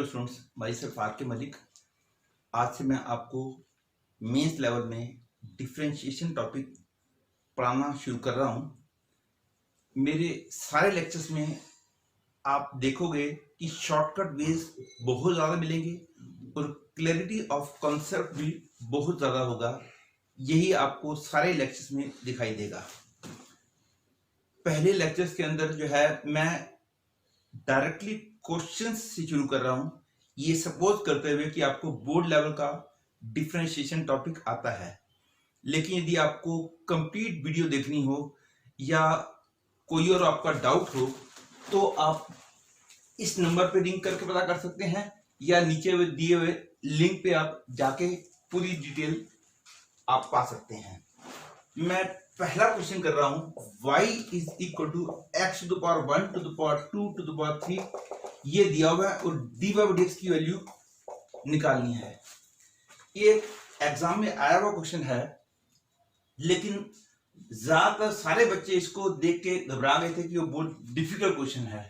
Hello students, myself R K Malik. आज से मैं आपको मेंस लेवल में डिफरेंशिएशन टॉपिक पढ़ाना शुरू कर रहा हूँ। मेरे सारे लेक्चर्स में आप देखोगे कि शॉर्टकट वेज बहुत ज़्यादा मिलेंगे और क्लैरिटी ऑफ कॉन्सेप्ट भी बहुत ज़्यादा होगा। यही आपको सारे लेक्चर्स में दिखाई देगा। पहले लेक्चर्स के अंदर जो है मैं डायरेक्टली क्वेश्चंस से शुरू कर रहा हूं, ये सपोज करते हुए कि आपको बोर्ड लेवल का डिफरेंशिएशन टॉपिक आता है। लेकिन यदि आपको कंप्लीट वीडियो देखनी हो या कोई और आपका डाउट हो तो आप इस नंबर पे रिंग करके पता कर सकते हैं या नीचे दिए हुए लिंक पे आप जाके पूरी डिटेल आप पा सकते हैं। मैं पहला क्वेश्चन कर रहा हूं, y is equal to x to the power 1 to the power 2 to the power 3 ये दिया हुआ है और dy बाई dx की वैल्यू निकालनी है। ये एग्जाम में आया हुआ क्वेश्चन है, लेकिन ज्यादातर सारे बच्चे इसको देख के घबरा गए थे कि वो बहुत डिफिकल्ट क्वेश्चन है।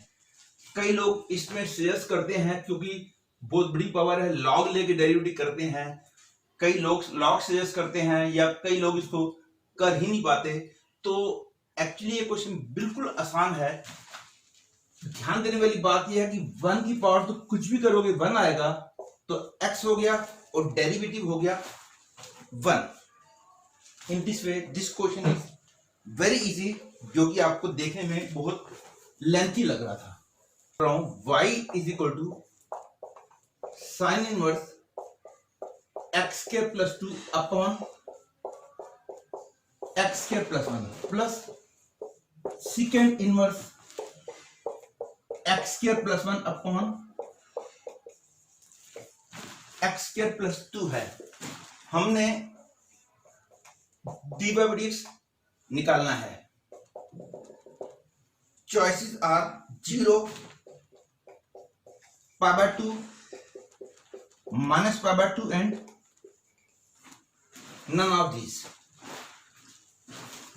कई लोग इसमें सजेस्ट करते हैं क्योंकि बहुत बड़ी पावर है, लॉग लेके डेरिवेटिव करते हैं। कई लोग लॉग सजेस्ट करते हैं या कई लोग इसको कर ही नहीं पाते। तो एक्चुअली ये क्वेश्चन बिल्कुल आसान है। ध्यान देने वाली बात यह है कि 1 की पावर तो कुछ भी करोगे 1 आएगा, तो x हो गया और डेरिवेटिव हो गया 1। In this way this question is very easy, जो कि आपको देखने में बहुत लेंथी लग रहा था। y is equal to sine inverse x square plus 2 upon x square plus 1 plus second inverse x square plus 1 upon x square plus 2 है। हमने डी बाई dx निकालना है। Choices are 0, pi by 2, minus pi by 2 and none of these.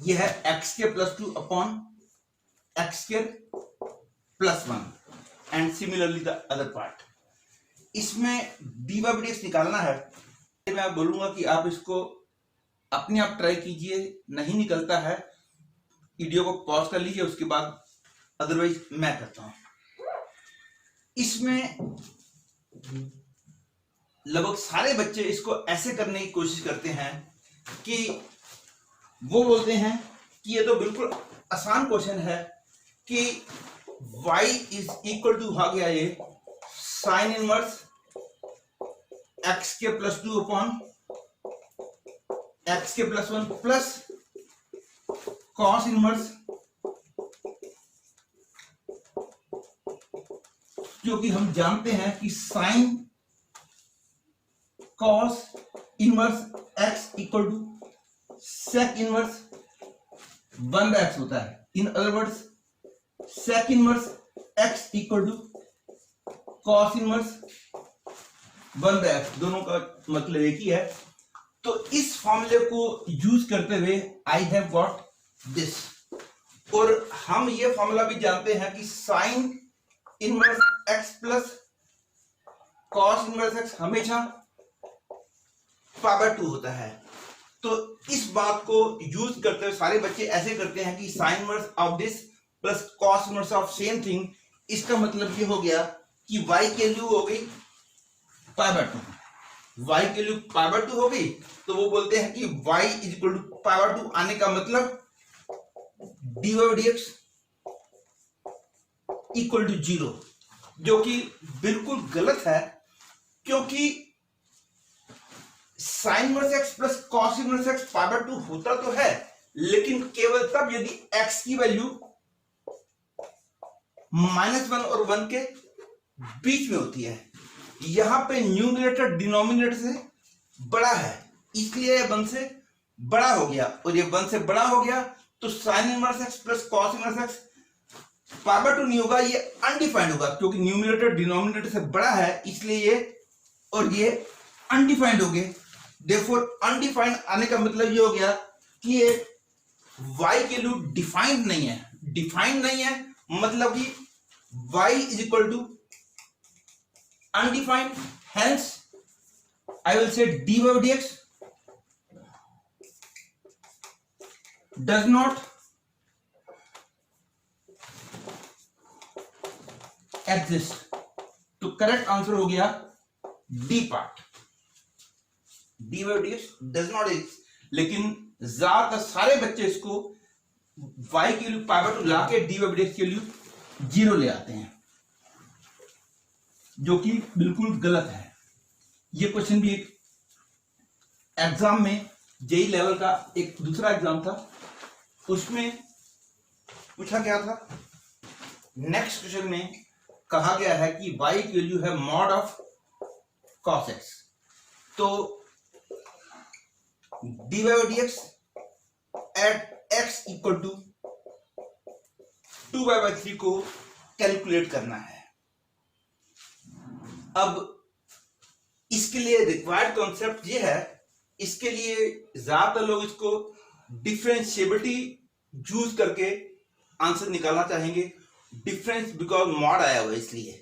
यह है x square plus 2 upon x square plus 1 and similarly the other part. इसमें d by dx निकालना है। मैं बोलूंगा कि आप इसको अपने आप ट्राई कीजिए, नहीं निकलता है वीडियो को पॉज कर लीजिए, उसके बाद अदरवाइज मैं करता हूं। इसमें लगभग सारे बच्चे इसको ऐसे करने की कोशिश करते हैं कि वो बोलते हैं कि ये तो बिल्कुल आसान क्वेश्चन है कि y इज इक्वल टू आ गया ये साइन इनवर्स एक्स के प्लस 2 अपॉन एक्स के प्लस 1 प्लस कॉस इनवर्स, क्योंकि हम जानते हैं कि sine cos inverse x equal to sec inverse 1/x होता है। In other words sec inverse x equal to cos inverse 1/x, दोनों का मतलब एक ही है। तो इस फॉर्मूले को यूज करते हुए आई हैव गॉट दिस। और हम ये फॉर्मूला भी जानते हैं कि sine inverse x plus cos inverse x हमेशा पाई बाय 2 होता है। तो इस बात को यूज करते हुए सारे बच्चे ऐसे करते हैं कि sine inverse of this plus cos inverse of same thing. इसका मतलब ये हो गया कि y की वैल्यू हो गई पाई बाय 2। y की वैल्यू पाई बाय 2 हो गई, तो वो बोलते हैं कि y is equal to pi by 2 आने का मतलब dy by dx equal to 0, जो कि बिल्कुल गलत है। क्योंकि sine inverse x plus cos inverse x pi by 2 होता तो है, लेकिन केवल तब यदि x की वैल्यू -1 और 1 के बीच में होती है। यहां पे न्यूमरेटर डिनोमिनेटर से बड़ा है, इसलिए ये 1 से बड़ा हो गया, और ये 1 से बड़ा हो गया तो sign inverse x plus cos inverse x pi by 2 नहीं होगा, ये अनडिफाइंड होगा। क्योंकि न्यूमरेटर डिनोमिनेटर से बड़ा है, इसलिए ये और ये अनडिफाइंड हो गए। Therefore अनडिफाइंड आने का मतलब ये हो गया कि ये y के लिए डिफाइंड नहीं है। डिफाइंड नहीं है मतलब कि y is equal to undefined, hence I will say dy by dx does not exist. तो करेक्ट आंसर हो गया D part, D by D does not exist. लेकिन ज्यादातर सारे बच्चे इसको y की वैल्यू पाई बाय 2 लाके डी बाई डी की वैल्यू 0 ले आते हैं, जो कि बिल्कुल गलत है। ये क्वेश्चन भी एक एग्जाम में जेई लेवल का एक दूसरा एग्जाम था, उसमें पूछा गया था। नेक्स्ट क्वेश्चन में कहा गया है कि y की वैल्यू है मॉड ऑफ cos x, तो dy by dx at x equal to 2y/3 को कैलकुलेट करना है। अब इसके लिए रिक्वायर्ड कॉन्सेप्ट ये है, इसके लिए ज्यादातर लोग इसको डिफरेंशिएबिलिटी यूज करके आंसर निकालना चाहेंगे, डिफरेंस बिकॉज मॉड आया हुआ है इसलिए।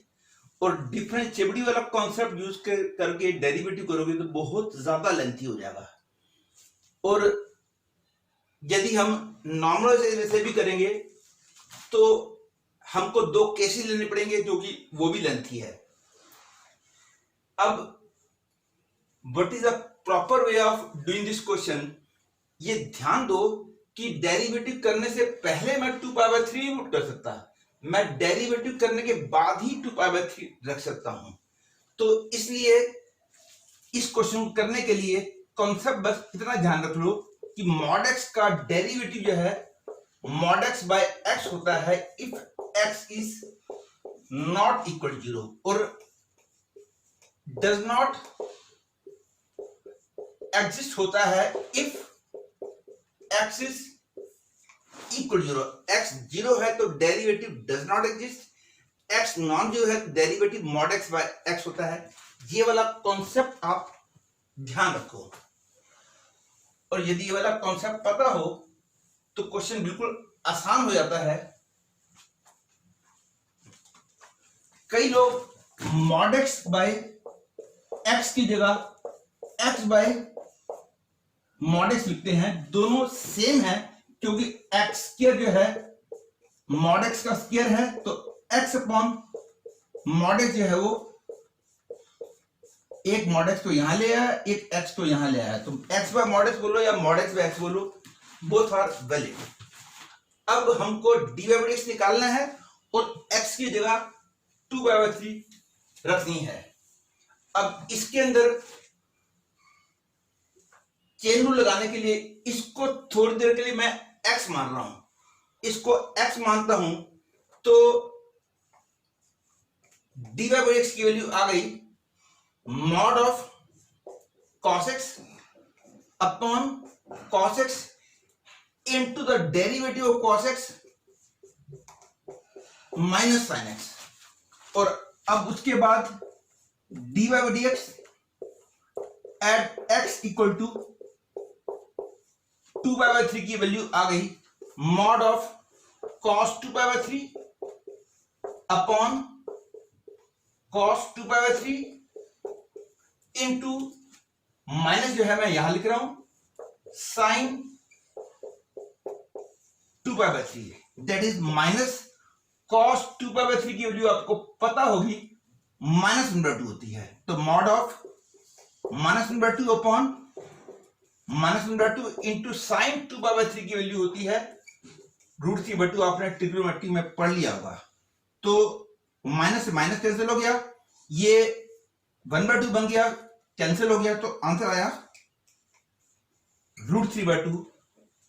और डिफरेंशिएबिलिटी वाला कॉन्सेप्ट यूज करके डेरिवेटिव करोगे तो बहुत ज्यादा लेंथी हो जाएगा। और यदि हम नॉर्मल से भी करेंगे तो हमको 2 केसेस लेने पड़ेंगे, जो कि वो भी लेंथी है। अब what is the proper way of doing this question, ये ध्यान दो कि डेरिवेटिव करने से पहले मैं 2π/3 पुट कर सकता, मैं डेरिवेटिव करने के बाद ही 2π/3 रख सकता हूं। तो इसलिए इस क्वेश्चन को करने के लिए कॉन्सेप्ट बस इतना ध्यान रख लो कि मॉड x का डेरिवेटिव जो है मॉड x बाय x होता है if x is not equal to 0 और डज नॉट एग्जिस्ट होता है if x is equal 0। x 0 है तो derivative does not exist, x non 0 है तो derivative mod x by x होता है। ये वाला कॉन्सेप्ट आप ध्यान रखो, और यदि ये वाला कॉन्सेप्ट पता हो तो क्वेश्चन बिल्कुल आसान हो जाता है। कई लोग मॉड x बाय x की जगह x बाय मॉड x लिखते हैं, दोनों सेम है क्योंकि x स्क्वायर जो है मॉड x का स्क्वायर है, तो x अपॉन मॉड x जो है वो एक मॉड x को यहां ले आया, एक x को यहां ले आया, तो x बाय मॉड x बोलो या मॉड x बाय x बोलो, बोथ आर वैलिड। अब हमको dy बाय dx निकालना है और x की जगह 2π/3 रखनी है। अब इसके अंदर चेन रूल लगाने के लिए इसको थोड़ी देर के लिए मैं x मान रहा हूं, इसको x मानता हूं, तो dy बाय dx की वैल्यू आ गई mod of cos x upon cos x into the derivative of cos x minus sin x। और अब उसके बाद dy by dx at x equal to 2π/3 की वैल्यू आ गई mod of cos 2π/3 upon cos 2π/3 into minus जो है मैं यहां लिख रहा हूं sine 2π/3, that is minus cos 2π/3 की वैल्यू आपको पता होगी -√2 होती है, तो mod of -√2 upon -√2 into sine 2π/3 की वैल्यू होती है √3/2। आपने ट्रिग्नोमेट्री में पढ़ लिया होगा। तो माइनस से माइनस कैंसिल हो गया, ये 1/2 बन गया, कैंसिल हो गया, तो आंसर आया √3/2।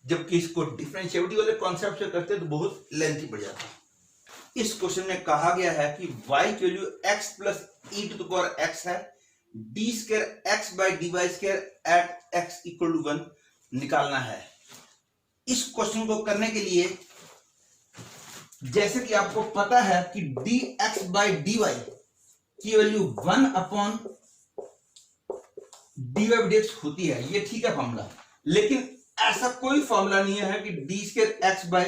जबकि इसको डिफरेंशिएबिलिटी वाले कॉन्सेप्ट से करते तो बहुत लेंथी पड़ जाता। इस क्वेश्चन में कहा गया है कि y की value x plus e to the power x है, d square x by dy square at x equal to 1 निकालना है। इस क्वेश्चन को करने के लिए जैसे कि आपको पता है कि dx बाय dy की value 1 upon dy by dx होती है, ये ठीक है फॉर्मूला, लेकिन ऐसा कोई फॉर्मूला नहीं है कि d square x by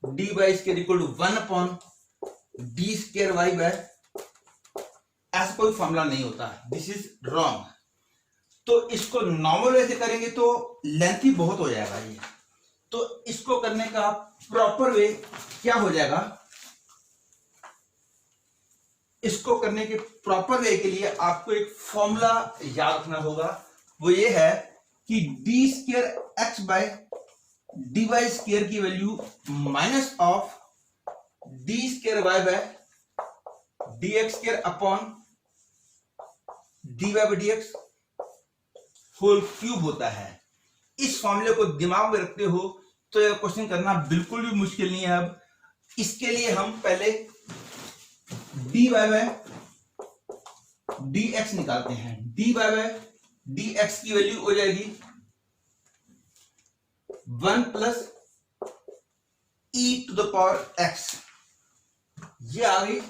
dy square equal to 1 upon d square y by ऐसा कोई फॉर्मूला नहीं होता, दिस इज रॉन्ग। तो इसको नॉर्मल वे से करेंगे तो लेंथी बहुत हो जाएगा ये। तो इसको करने का प्रॉपर वे क्या हो जाएगा, इसको करने के प्रॉपर वे के लिए आपको एक फॉर्मूला याद रखना होगा, वो ये है कि d square x by d y square की value minus of d square y by d x square upon d y by d x whole cube होता है। इस फॉर्मूले को दिमाग में रखते हो तो यह क्वेश्चन करना बिल्कुल भी मुश्किल नहीं है। अब इसके लिए हम पहले d y by d x निकालते हैं। D y by d x की वैल्यू हो जाएगी 1 plus e to the power x. ये आ गई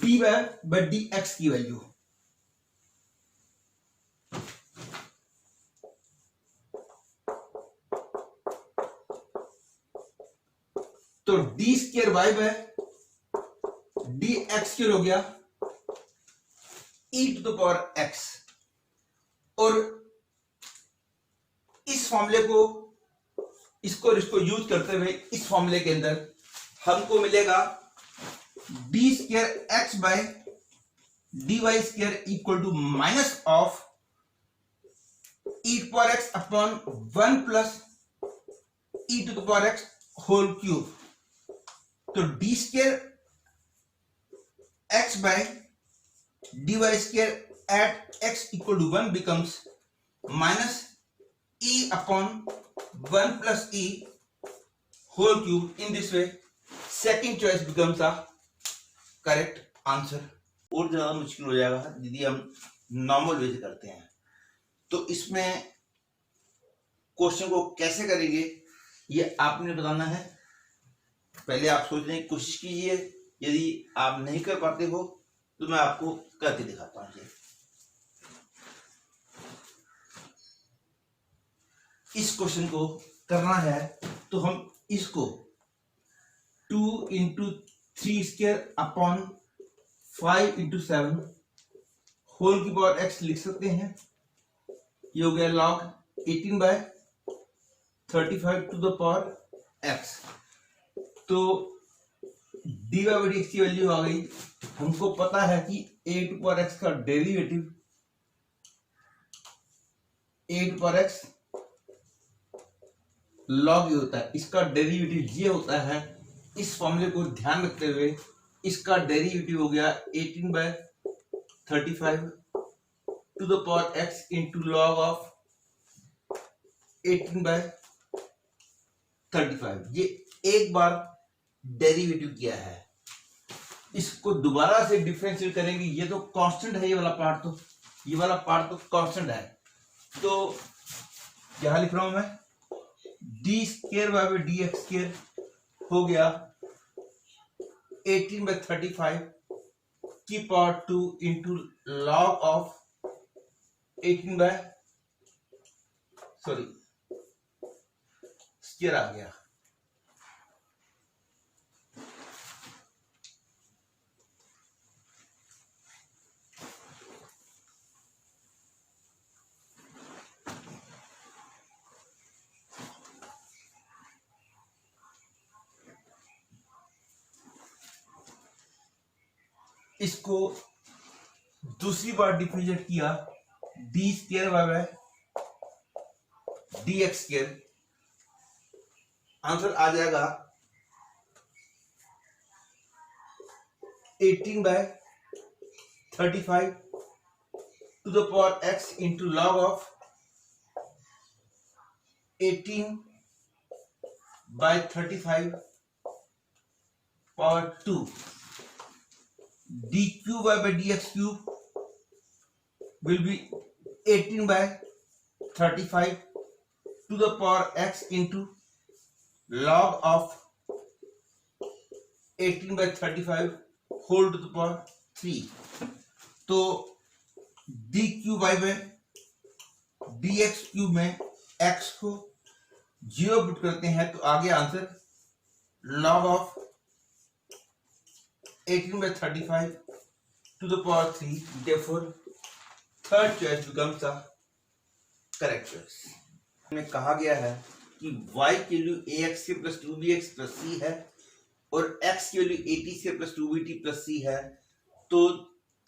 d y by d x की वैल्यू। तो d square y by d x square हो गया e to the power x. और इस फॉर्मूले को इसको यूज करते हुए इस फॉर्मूले के अंदर हमको मिलेगा d square x by d y square equal to minus of e to power x upon 1 plus e to the power x whole cube. तो d square x by d y square at x equal to 1 becomes minus e upon 1 plus e whole cube. In this way second choice becomes a correct answer. और ज्यादा मुश्किल हो जाएगा यदि हम normal way से करते हैं। तो इसमें क्वेश्चन को कैसे करेंगे ये आपने बताना है। पहले आप सोचने की कोशिश कीजिए, यदि आप नहीं कर पाते हो तो मैं आपको करके दिखाता हूं। इस क्वेश्चन को करना है तो हम इसको 2 into 3 square upon 5 into 7 whole की पावर एक्स लिख सकते हैं। ये हो गया log 18 by 35 to the power x. तो d y by d x की वैल्यू आ गई। हमको पता है कि ए टू पावर एक्स का derivative a to power x log ये होता है, इसका डेरिवेटिव ये होता है। इस फॉर्मूले को ध्यान रखते हुए इसका डेरिवेटिव हो गया 18 by 35 to the power x into log of 18 by 35। ये एक बार डेरिवेटिव किया है, इसको दोबारा से डिफरेंशिएट करेंगे। ये तो कांस्टेंट है, ये वाला पार्ट तो कांस्टेंट है। तो क्या लिख रहा हूं मैं, d square by d x square हो गया 18 बाय 35 की power 2 into log of 18 by square आ गया। इसको दूसरी बार डिफरेंशिएट किया, d square by d x square, answer आ जाएगा 18 by 35 to the power x into log of 18 by 35 power 2 d cube by d x cube will be 18 by 35 to the power x into log of 18 by 35 whole to the power 3। तो D cube by d x cube में x को 0 put करते हैं तो आगे answer log of 18 by 35 to the power 3, therefore third choice becomes the correct choice. में कहा गया है कि y की वैल्यू ax के प्लस 2bx प्लस c है और x की वैल्यू at से प्लस 2bt प्लस c है, तो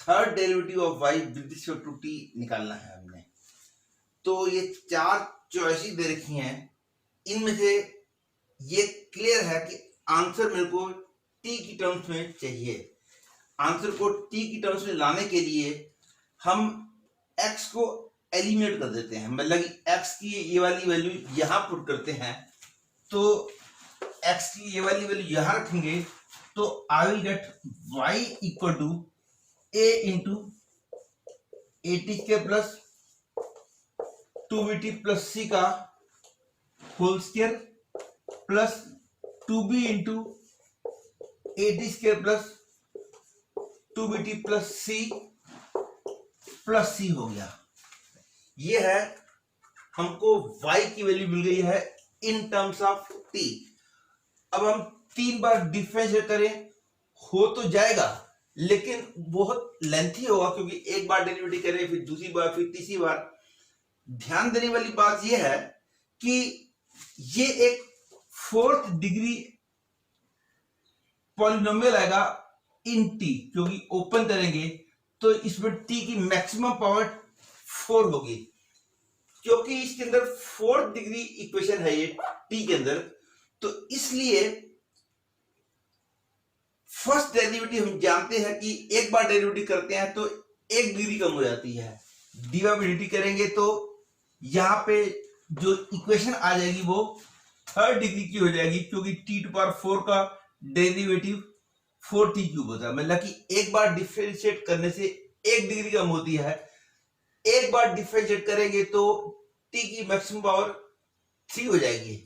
third derivative of y with respect to t निकालना है हमने। तो ये चार चॉइसेस दे रखी हैं, इनमें से ये क्लियर है कि आंसर मेरे को t की टर्म्स में चाहिए। आंसर को t की टर्म्स में लाने के लिए हम x को एलिमिनेट कर देते हैं, मतलब कि x की ये वाली वैल्यू यहां पुट करते हैं, तो x की ये वाली वैल्यू यहां रखेंगे तो I will get y equal to a into a t के प्लस 2bt प्लस c का whole square plus 2b into a t square plus 2bt plus c हो गया। ये है, हमको y की वैल्यू मिल गई है इन टर्म्स ऑफ t। अब हम 3 बार डिफरेंशिएट करें हो तो जाएगा, लेकिन बहुत लेंथी होगा, क्योंकि एक बार डेरिवेटिव करें फिर दूसरी बार फिर तीसरी बार। ध्यान देने वाली बात यह है कि ये एक 4th डिग्री पॉलिनोमियल आएगा इन t, क्योंकि ओपन करेंगे तो इसमें t की मैक्सिमम पावर 4 होगी, क्योंकि इसके अंदर 4th डिग्री इक्वेशन है ये t के अंदर। तो इसलिए फर्स्ट डेरिवेटिव हम जानते हैं कि एक बार डेरिवेटिव करते हैं तो 1 डिग्री कम हो जाती है। dt करेंगे तो यहां पे जो इक्वेशन आ जाएगी वो 3rd डिग्री की हो जाएगी, क्योंकि t टू पावर 4 का डेरिवेटिव 4t क्यूब होता है, मतलब कि एक बार डिफरेंशिएट करने से 1 डिग्री कम होती है। एक बार डिफरेंशिएट करेंगे तो t की मैक्सिमम पावर 3 हो जाएगी,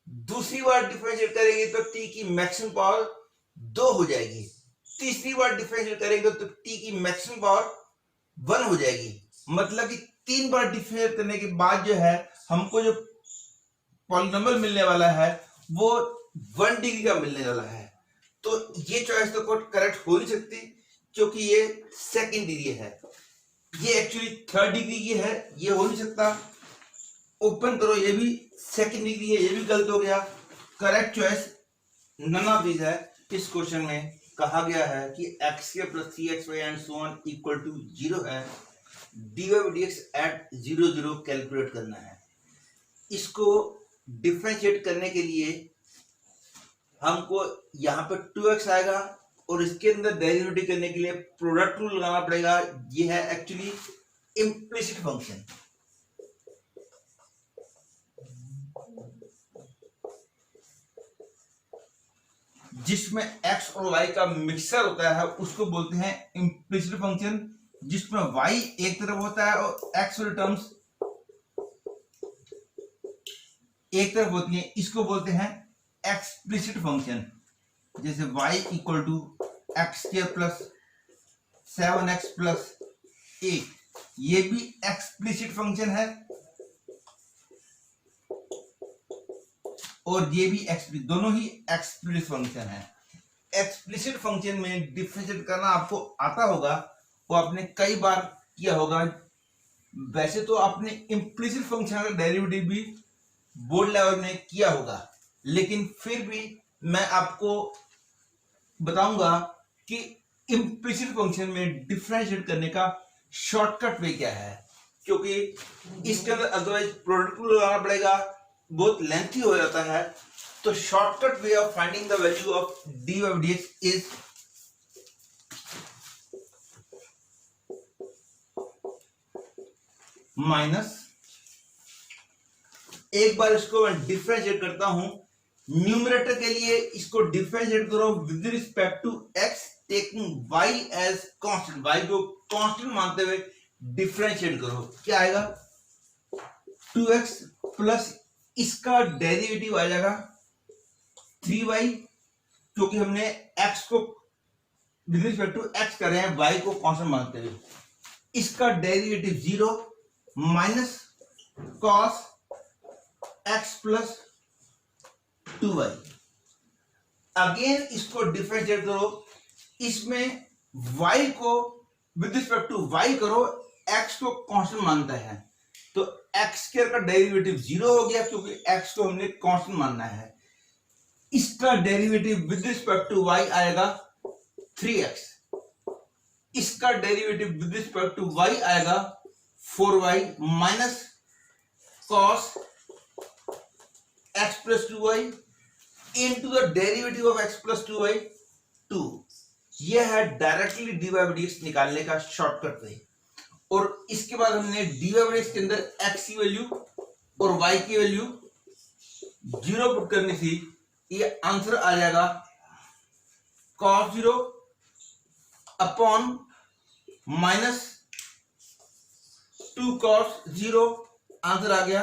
दूसरी बार डिफरेंशिएट करेंगे तो t की मैक्सिमम पावर 2 हो जाएगी, तीसरी बार डिफरेंशिएट करेंगे तो t की मैक्सिमम पावर 1 हो जाएगी। मतलब कि 3 बार डिफरेंशिएट करने के बाद जो है हमको जो पॉलिनोमियल मिलने वाला है वो 1 डिग्री का मिलने वाला है। तो ये चॉइस तो करेक्ट हो नहीं सकती, क्योंकि ये 2nd डिग्री है, ये एक्चुअली 3rd डिग्री की है, ये हो नहीं सकता। ओपन करो, ये भी 2nd डिग्री है, ये भी गलत हो गया। Correct choice none of this है। इस क्वेश्चन में कहा गया है कि x के plus 3xy and so on equal to 0 है, dy dx एट 0 0 कैलकुलेट करना है। इसको डिफरेंशिएट करने के लिए हमको यहाँ पे 2x आएगा और इसके अंदर डेरिवेटिव करने के लिए प्रोडक्ट रूल लगाना पड़ेगा। ये है एक्चुअली इम्प्लिसिट फंक्शन। जिसमें x और y का मिक्सचर होता है उसको बोलते हैं इम्प्लिसिट फंक्शन, जिसमें y एक तरफ होता है और x वाली टर्म्स एक तरफ होती है, इसको बोलते हैं एक्सप्लिसिट फंक्शन। जैसे y equal to x square plus 7x plus 8, ये भी एक्सप्लिसिट फंक्शन है और ये भी दोनों ही एक्सप्लिसिट फंक्शन है। एक्सप्लिसिट फंक्शन में डिफरेंशिएट करना आपको आता होगा, वो आपने कई बार किया होगा। वैसे तो आपने इम्प्लिसिट फंक्शन का डेरिवेटिव भी बोर्ड लेवल में किया होगा, लेकिन फिर भी मैं आपको बताऊंगा कि इम्प्लिसिट फंक्शन में डिफरेंशिएट करने का शॉर्टकट वे क्या है, क्योंकि इसके अंदर अदरवाइज प्रोडक्ट लगाना पड़ेगा, बहुत लेंथी हो जाता है। तो shortcut way of finding the value of dy dx is minus, एक बार इसको मैं डिफरेंशिएट करता हूं, न्यूमरेटर के लिए इसको डिफरेंशिएट करो with respect to x taking y as constant, y को कांस्टेंट मानते हुए डिफरेंशिएट करो। क्या आएगा 2x प्लस इसका डेरिवेटिव आ जाएगा 3y, क्योंकि हमने x को विद रिस्पेक्ट टू x कर रहे हैं y को कांस्टेंट मानते हुए, इसका derivative 0 minus cos x plus 2y। Again इसको डिफरेंशिएट करो, इसमें y को विद रिस्पेक्ट टू वाई करो, एक्स को कांस्टेंट मानता है, तो एक्स स्क्वायर का डेरिवेटिव 0 हो गया क्योंकि एक्स को हमने कांस्टेंट मानना है। इसका derivative with respect to y आएगा 3x, इसका derivative with respect to y आएगा 4y minus cos x plus 2y into the derivative of x plus 2y 2। यह है डायरेक्टली dy बाई dx निकालने का शॉर्टकट वे। और इसके बाद हमने dy बाई dx के अंदर x की वैल्यू और y की वैल्यू 0 पुट करनी थी। ये आंसर आ जाएगा cos 0 upon minus 2 cos 0, answer आ गया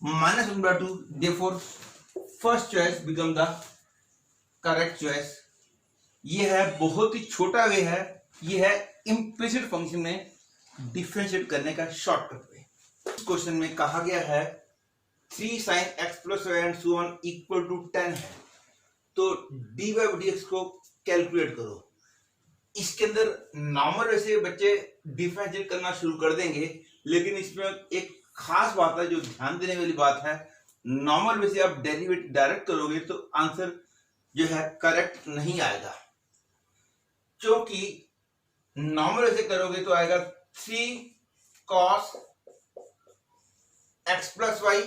-1/2। Therefore first choice become the correct choice. ये है बहुत ही छोटा वे है, ये है इम्प्लिसिट फंक्शन में डिफरेंशिएट करने का शॉर्टकट वे। इस क्वेश्चन में कहा गया है 3 sin x plus y and so on equal to 10 है, तो dy by dx को कैलकुलेट करो। इसके अंदर नॉर्मल वैसे बच्चे डिफरेंशिएट करना शुरू कर देंगे, लेकिन इसमें एक खास बात है जो ध्यान देने वाली बात है। नॉर्मल वैसे आप डेरिवेटिव डायरेक्ट करोगे तो आंसर जो है करेक्ट नहीं आएगा, क्योंकि नॉर्मल वैसे करोगे तो आएगा 3 cos x प्लस वाई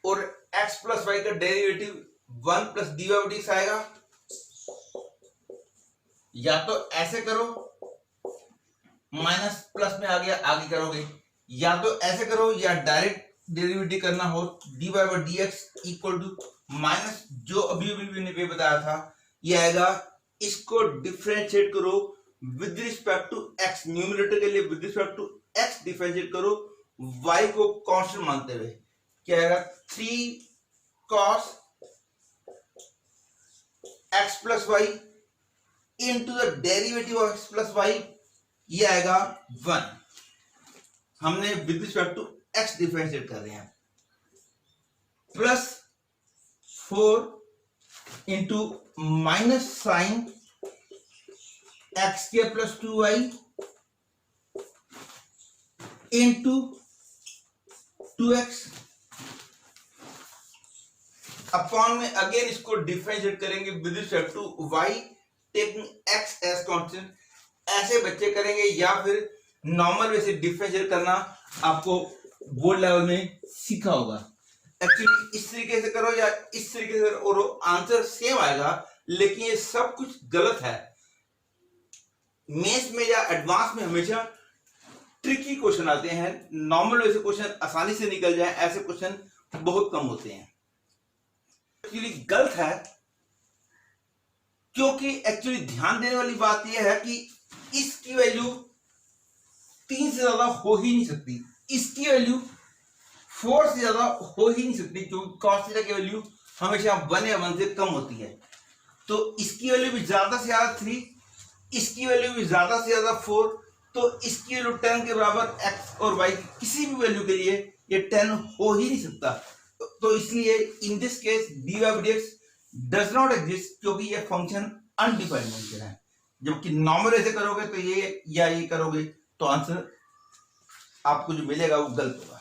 और x प्लस वाई का derivative 1 plus dy by dx आएगा। या तो ऐसे करो, माइनस प्लस में आ गया, आगे करोगे, या तो ऐसे करो, या डायरेक्ट डेरिवेटिव करना हो dy by dx equal to minus जो अभी मैंने बताया था ये आएगा। इसको डिफरेंशिएट करो with respect to x, numerator के लिए with respect to x differentiate करो y को कांस्टेंट मानते हुए। क्या आएगा 3 cos x plus y into the derivative of x plus y, ये आएगा 1। हमने with respect to x differentiate कर रहे हैं, plus 4 into minus sine x के plus 2y into 2x upon में अगेन इसको डिफरेंशिएट करेंगे with respect to y taking x as constant. ऐसे बच्चे करेंगे, या फिर नॉर्मल वे से डिफरेंशिएट करना आपको बोर्ड लेवल में सीखा होगा। एक्चुअली इस तरीके से करो या इस तरीके से और आंसर सेम आएगा, लेकिन ये सब कुछ गलत है। मेंस में या एडवांस में हमेशा ट्रिकी क्वेश्चन आते हैं। नॉर्मल वे से क्वेश्चन आसानी से निकल जाए, ऐसे क्वेश्चन बहुत कम होते हैं। एक्चुअली गलत है, क्योंकि एक्चुअली ध्यान देने वाली बात यह है कि इसकी वैल्यू 3 से ज्यादा हो ही नहीं सकती, इसकी वैल्यू 4 से ज्यादा हो ही नहीं सकती, क्योंकि cos थीटा की वैल्यू हमेशा 1 या 1 से कम होती है। तो इसकी वैल्यू भी ज्यादा से ज्यादा 3, इसकी वैल्यू भी ज्यादा से ज्यादा 4, तो इसकी वैल्यू 10 के बराबर x और y की किसी भी वैल्यू के लिए ये 10 हो ही नहीं सकता। तो इसलिए in this case dy by dx does not exist, क्योंकि ये फंक्शन अनडिफाइंड फंक्शन है। जबकि नॉर्मल ऐसे करोगे तो ये या ये करोगे तो आंसर आपको जो मिलेगा वो गलत होगा।